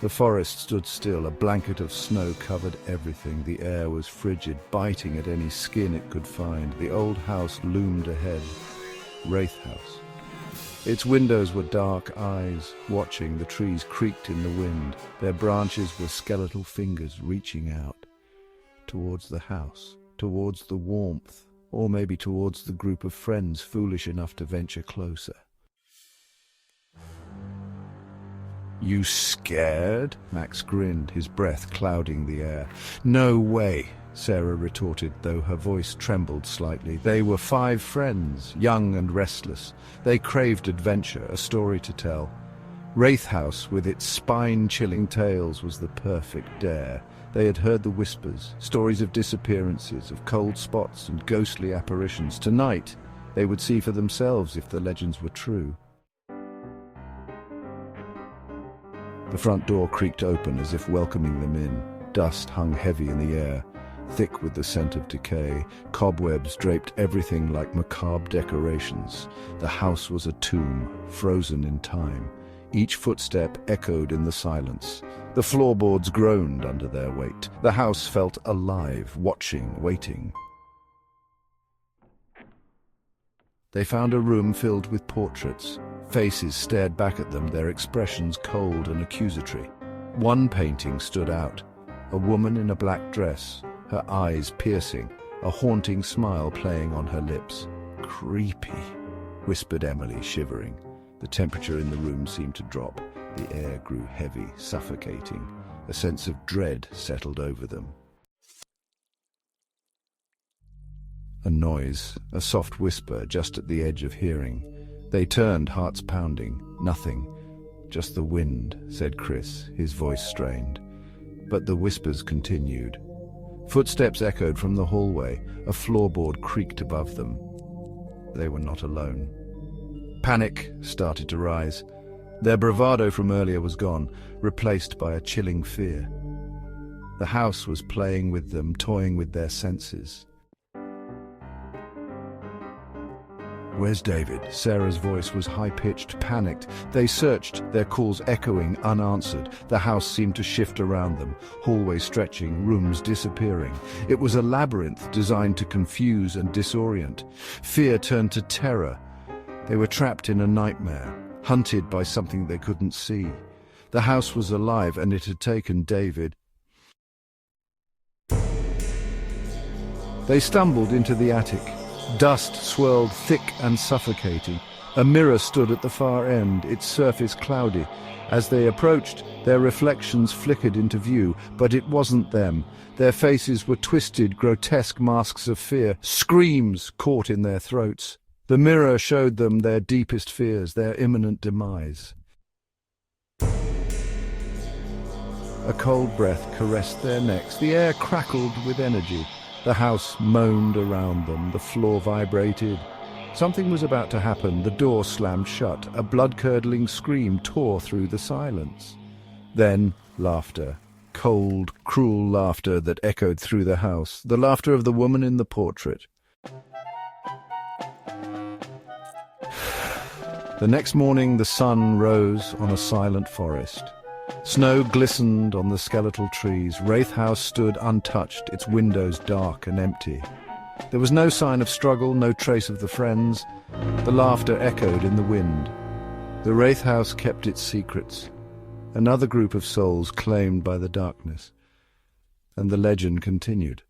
The forest stood still. A blanket of snow covered everything. The air was frigid, biting at any skin it could find. The old house loomed ahead. WRAITH House. Its windows were dark eyes, watching. The trees creaked in the wind. Their branches were skeletal fingers reaching out. Towards the house, towards the warmth, or maybe towards the group of friends foolish enough to venture closer. "You scared?" Max grinned, his breath clouding the air. "No way," Sarah retorted, though her voice trembled slightly. They were 5 friends, young and restless. They craved adventure, a story to tell. WRAITH House, with its spine-chilling tales, was the perfect dare. They had heard the whispers, stories of disappearances, of cold spots and ghostly apparitions. Tonight, they would see for themselves if the legends were true. The front door creaked open as if welcoming them in. Dust hung heavy in the air, thick with the scent of decay. Cobwebs draped everything like macabre decorations. The house was a tomb, frozen in time. Each footstep echoed in the silence. The floorboards groaned under their weight. The house felt alive, watching, waiting. They found a room filled with portraits. Faces stared back at them, their expressions cold and accusatory. One painting stood out. A woman in a black dress, her eyes piercing, a haunting smile playing on her lips. "Creepy," whispered Emily, shivering. The temperature in the room seemed to drop. The air grew heavy, suffocating. A sense of dread settled over them. A noise, a soft whisper just at the edge of hearing. They turned, hearts pounding. "Nothing, just the wind," said Chris, his voice strained. But the whispers continued. Footsteps echoed from the hallway. A floorboard creaked above them. They were not alone. Panic started to rise. Their bravado from earlier was gone, replaced by a chilling fear. The house was playing with them, toying with their senses. "Where's David?" Sarah's voice was high-pitched, panicked. They searched, their calls echoing, unanswered. The house seemed to shift around them, hallways stretching, rooms disappearing. It was a labyrinth designed to confuse and disorient. Fear turned to terror. They were trapped in a nightmare, hunted by something they couldn't see. The house was alive, and it had taken David. They stumbled into the attic. Dust swirled thick and suffocating. A mirror stood at the far end, its surface cloudy. As they approached, their reflections flickered into view, but it wasn't them. Their faces were twisted, grotesque masks of fear, screams caught in their throats. The mirror showed them their deepest fears, their imminent demise. A cold breath caressed their necks. The air crackled with energy. The house moaned around them. The floor vibrated. Something was about to happen. The door slammed shut. A blood-curdling scream tore through the silence. Then laughter. Cold, cruel laughter that echoed through the house. The laughter of the woman in the portrait. The next morning the sun rose on a silent forest. Snow glistened on the skeletal trees. WRAITH House stood untouched, its windows dark and empty. There was no sign of struggle, no trace of the friends. The laughter echoed in the wind. The WRAITH House kept its secrets. Another group of souls claimed by the darkness. And the legend continued.